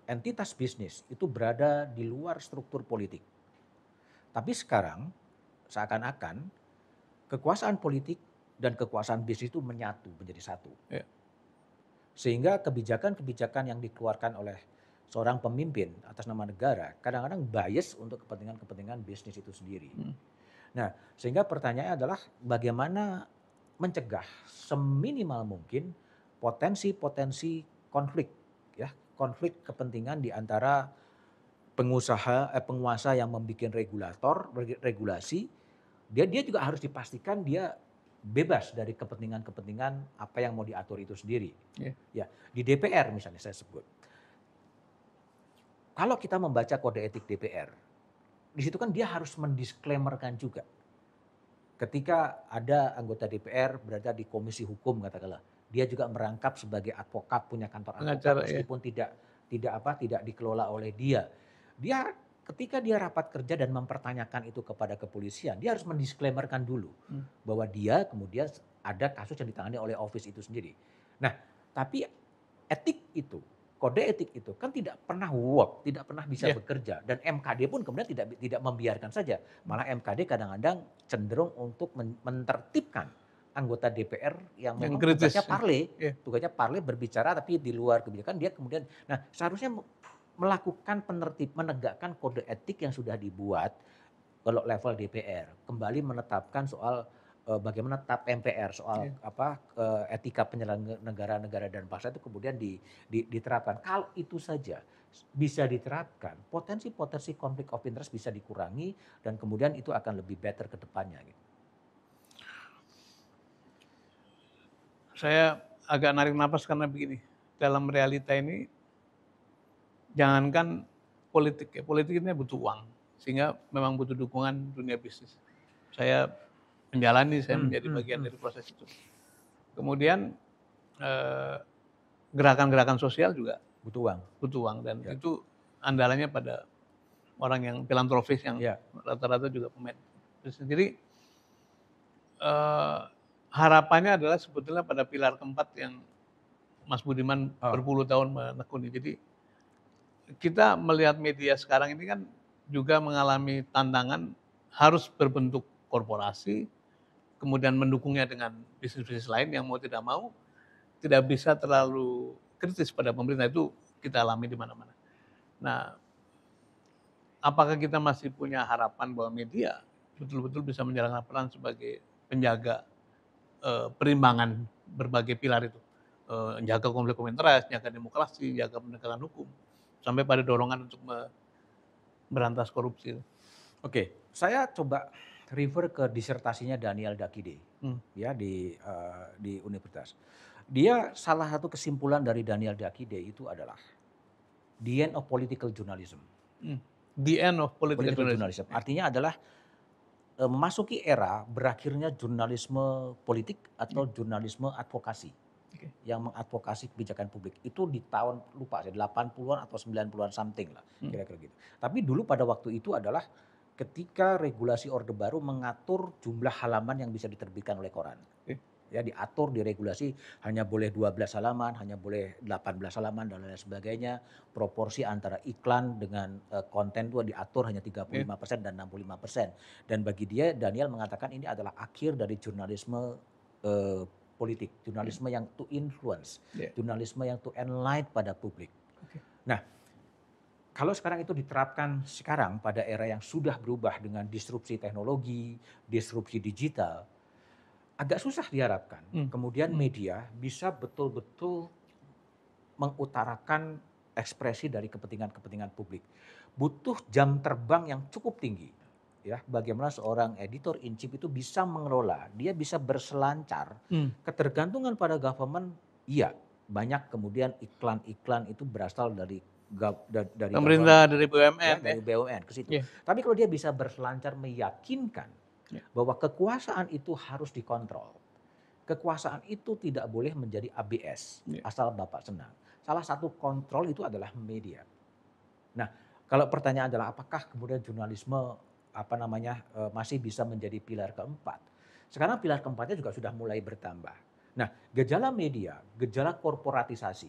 entitas bisnis itu berada di luar struktur politik, tapi sekarang seakan-akan kekuasaan politik dan kekuasaan bisnis itu menyatu menjadi satu. Ya. Sehingga kebijakan-kebijakan yang dikeluarkan oleh seorang pemimpin atas nama negara kadang-kadang bias untuk kepentingan-kepentingan bisnis itu sendiri. Nah, sehingga pertanyaannya adalah bagaimana mencegah seminimal mungkin potensi-potensi konflik, ya, konflik kepentingan di antara penguasa yang membuat regulasi, dia juga harus dipastikan dia bebas dari kepentingan-kepentingan apa yang mau diatur itu sendiri. Ya, di DPR misalnya saya sebut. Kalau kita membaca kode etik DPR, di situ kan dia harus mendisklaimerkan juga. Ketika ada anggota DPR berada di komisi hukum katakanlah, dia juga merangkap sebagai advokat, punya kantor advokat meskipun tidak dikelola oleh dia. Dia ketika dia rapat kerja dan mempertanyakan itu kepada kepolisian, dia harus mendisklaimerkan dulu bahwa dia kemudian ada kasus yang ditangani oleh office itu sendiri. Nah, tapi etik itu, kode etik itu kan tidak pernah tidak pernah bisa bekerja, dan MKD pun kemudian tidak membiarkan saja. Malah MKD kadang-kadang cenderung untuk menertibkan anggota DPR yang memang tugasnya parle berbicara tapi di luar kebijakan, dia kemudian seharusnya melakukan menegakkan kode etik yang sudah dibuat kalau level DPR, kembali menetapkan soal bagaimana TAP MPR soal Iya. etika penyelenggara negara dan bangsa itu kemudian diterapkan. Kalau itu saja bisa diterapkan, potensi-potensi konflik of interest bisa dikurangi dan kemudian itu akan lebih better ke depannya gitu. Saya agak narik napas karena begini, dalam realita ini jangankan politik ya, politik ini butuh uang, sehingga memang butuh dukungan dunia bisnis. Saya saya menjadi bagian dari proses itu. Kemudian eh, gerakan-gerakan sosial juga Butuh uang. butuh uang dan Ya. itu andalannya pada orang yang filantropis yang Ya. rata-rata juga pemain bisnis. Jadi eh, harapannya adalah sebetulnya pada pilar keempat yang Mas Budiman berpuluh tahun menekuni. Jadi kita melihat media sekarang ini kan juga mengalami tantangan harus berbentuk korporasi, kemudian mendukungnya dengan bisnis-bisnis lain yang mau tidak bisa terlalu kritis pada pemerintah, itu kita alami di mana-mana. Nah, apakah kita masih punya harapan bahwa media betul-betul bisa menjalankan peran sebagai penjaga perimbangan berbagai pilar itu, jaga konflik of interest, jaga demokrasi, jaga penegakan hukum, sampai pada dorongan untuk berantas korupsi. Oke, saya coba refer ke disertasinya Daniel Dakide ya di universitas. Dia salah satu kesimpulan dari Daniel Dakide itu adalah the end of political journalism. The end of political journalism. Artinya adalah memasuki era berakhirnya jurnalisme politik atau jurnalisme advokasi. Yang mengadvokasi kebijakan publik. Itu di tahun lupa saya 80-an atau 90-an something lah kira-kira gitu. Tapi dulu pada waktu itu adalah ketika regulasi Orde Baru mengatur jumlah halaman yang bisa diterbitkan oleh koran. Ya diatur, diregulasi hanya boleh 12 halaman, hanya boleh 18 halaman dan lain sebagainya. Proporsi antara iklan dengan konten itu diatur hanya 35% dan 65%. Dan bagi dia Daniel mengatakan ini adalah akhir dari jurnalisme politik, jurnalisme yang to influence, jurnalisme yang to enlighten pada publik. Nah, kalau sekarang itu diterapkan sekarang pada era yang sudah berubah dengan disrupsi teknologi, disrupsi digital, agak susah diharapkan. Kemudian media bisa betul-betul mengutarakan ekspresi dari kepentingan-kepentingan publik. Butuh jam terbang yang cukup tinggi. Ya, bagaimana seorang editor in chief itu bisa mengelola, dia bisa berselancar. Ketergantungan pada government, iya, banyak kemudian iklan-iklan itu berasal dari pemerintah, dari BUMN, ya, dari BUMN ke situ. Tapi kalau dia bisa berselancar meyakinkan bahwa kekuasaan itu harus dikontrol. Kekuasaan itu tidak boleh menjadi ABS, asal Bapak senang. Salah satu kontrol itu adalah media. Nah, kalau pertanyaan adalah apakah kemudian jurnalisme masih bisa menjadi pilar keempat. Sekarang pilar keempatnya juga sudah mulai bertambah. Nah, gejala media, gejala korporatisasi.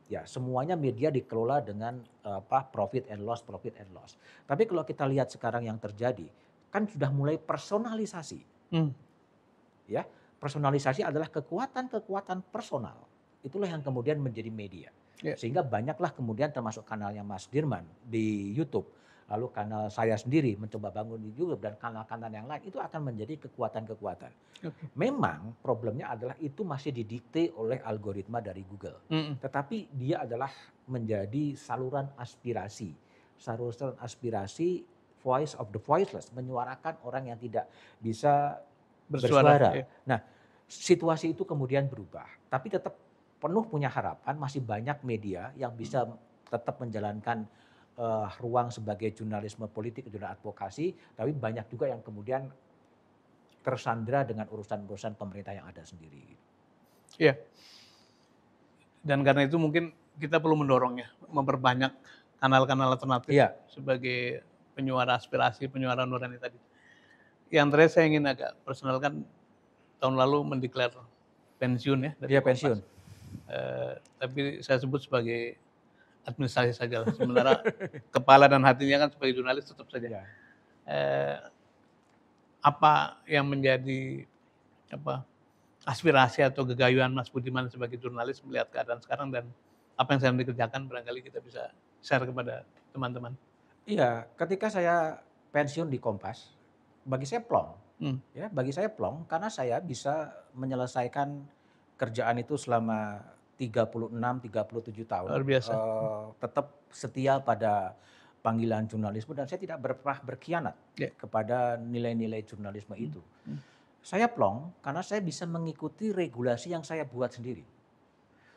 Ya, semuanya media dikelola dengan profit and loss. Tapi kalau kita lihat sekarang yang terjadi, kan sudah mulai personalisasi. Ya, personalisasi adalah kekuatan-kekuatan personal. Itulah yang kemudian menjadi media. Sehingga banyaklah kemudian termasuk kanalnya Mas Dirman di YouTube. Lalu kanal saya sendiri mencoba bangun di YouTube dan kanal-kanal yang lain itu akan menjadi kekuatan-kekuatan. Memang problemnya adalah itu masih didikte oleh algoritma dari Google. Tetapi dia adalah menjadi saluran aspirasi. Saluran aspirasi, voice of the voiceless, menyuarakan orang yang tidak bisa bersuara. Nah, situasi itu kemudian berubah. Tapi tetap penuh punya harapan, masih banyak media yang bisa tetap menjalankan ruang sebagai jurnalisme politik, jurnalisme advokasi, tapi banyak juga yang kemudian tersandra dengan urusan-urusan pemerintah yang ada sendiri. Iya. Dan karena itu mungkin kita perlu mendorongnya, memperbanyak kanal-kanal alternatif sebagai penyuara aspirasi, penyuara nurani tadi. Yang terakhir saya ingin agak personalkan, tahun lalu mendeklar pensiun ya. Dia pensiun. Tapi saya sebut sebagai administrasi saja lah. Sementara kepala dan hatinya kan sebagai jurnalis tetap saja. Apa yang menjadi aspirasi atau gegayuhan Mas Budiman sebagai jurnalis melihat keadaan sekarang dan apa yang sedang dikerjakan, barangkali kita bisa share kepada teman-teman. Iya, ketika saya pensiun di Kompas, bagi saya plong. Hmm. Ya, bagi saya plong karena saya bisa menyelesaikan kerjaan itu selama 36, 37 tahun, Luar biasa. tetap setia pada panggilan jurnalisme dan saya tidak pernah berkhianat Ya. kepada nilai-nilai jurnalisme Hmm. itu. Hmm. Saya plong karena saya bisa mengikuti regulasi yang saya buat sendiri.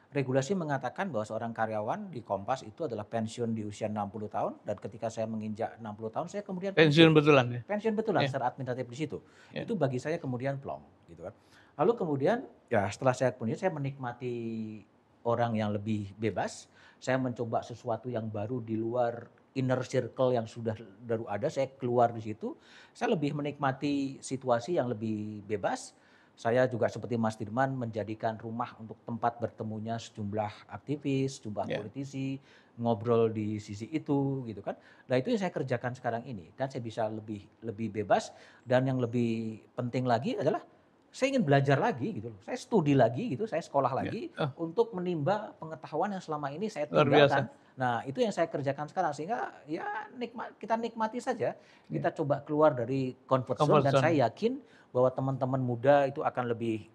Regulasi mengatakan bahwa seorang karyawan di Kompas itu adalah pensiun di usia 60 tahun dan ketika saya menginjak 60 tahun saya kemudian Pensiun pensiun. betulan ya. Pensiun betulan Ya. secara administratif di situ. Ya. Itu bagi saya kemudian plong gitu kan. Lalu kemudian ya setelah saya menikmati orang yang lebih bebas, saya mencoba sesuatu yang baru di luar inner circle yang sudah baru ada, saya keluar di situ, saya lebih menikmati situasi yang lebih bebas. Saya juga seperti Mas Dirman menjadikan rumah untuk tempat bertemunya sejumlah aktivis, sejumlah Ya. politisi, ngobrol di sisi itu gitu kan. Nah itu yang saya kerjakan sekarang ini dan saya bisa lebih lebih bebas dan yang lebih penting lagi adalah saya ingin belajar lagi gitu loh. Saya studi lagi gitu, saya sekolah Ya. lagi Oh, untuk menimba pengetahuan yang selama ini saya luar biasa. tinggalkan. Nah, itu yang saya kerjakan sekarang sehingga ya kita nikmati saja. Ya. Kita coba keluar dari comfort zone Comfort dan zone. saya yakin bahwa teman-teman muda itu akan lebih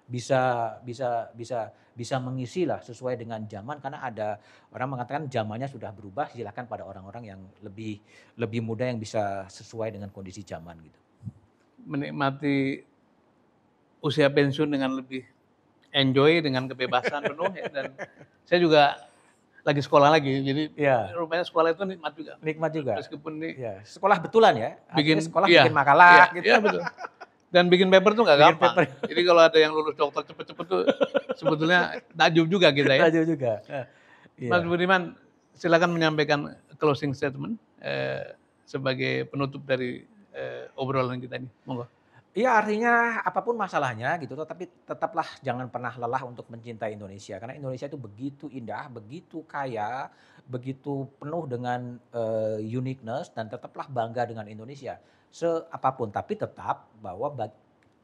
bisa bisa bisa bisa mengisi lah sesuai dengan zaman karena ada orang mengatakan zamannya sudah berubah, silakan pada orang-orang yang lebih lebih muda yang bisa sesuai dengan kondisi zaman gitu. Menikmati usia pensiun dengan lebih enjoy dengan kebebasan penuh ya, dan saya juga lagi sekolah lagi, jadi Iya, rupanya sekolah itu nikmat juga. nikmat juga. Meskipun ini Ya, sekolah betulan ya, artinya bikin sekolah iya, bikin iya, makalah gitu. iya betul. Dan bikin paper tuh nggak Bikin gampang. paper. Jadi kalau ada yang lulus dokter cepet-cepet tuh sebetulnya takjub juga kita ya. Tajam juga. Mas Iya. Budiman, silakan menyampaikan closing statement sebagai penutup dari obrolan kita ini. Monggo. Iya artinya apapun masalahnya gitu, tetapi tetaplah jangan pernah lelah untuk mencintai Indonesia. Karena Indonesia itu begitu indah, begitu kaya, begitu penuh dengan uniqueness dan tetaplah bangga dengan Indonesia. Seapapun, tapi tetap bahwa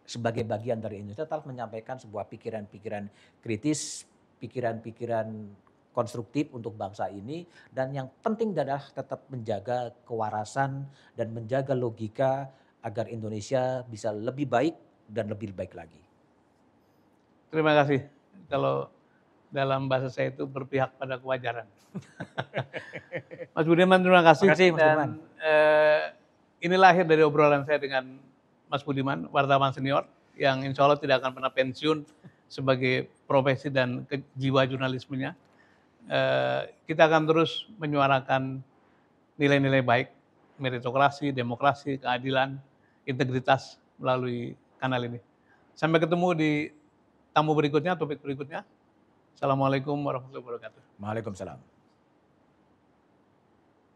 sebagai bagian dari Indonesia tetap menyampaikan sebuah pikiran-pikiran kritis, pikiran-pikiran konstruktif untuk bangsa ini dan yang penting adalah tetap menjaga kewarasan dan menjaga logika agar Indonesia bisa lebih baik dan lebih baik lagi. Terima kasih. Kalau dalam bahasa saya itu berpihak pada kewajaran. Mas Budiman terima kasih. Terima kasih Mas Dirman. Dan inilah akhir dari obrolan saya dengan Mas Budiman, wartawan senior yang insya Allah tidak akan pernah pensiun sebagai profesi dan jiwa jurnalismenya. Kita akan terus menyuarakan nilai-nilai baik, meritokrasi, demokrasi, keadilan, integritas melalui kanal ini. Sampai ketemu di tamu berikutnya, topik berikutnya. Assalamualaikum warahmatullahi wabarakatuh. Waalaikumsalam.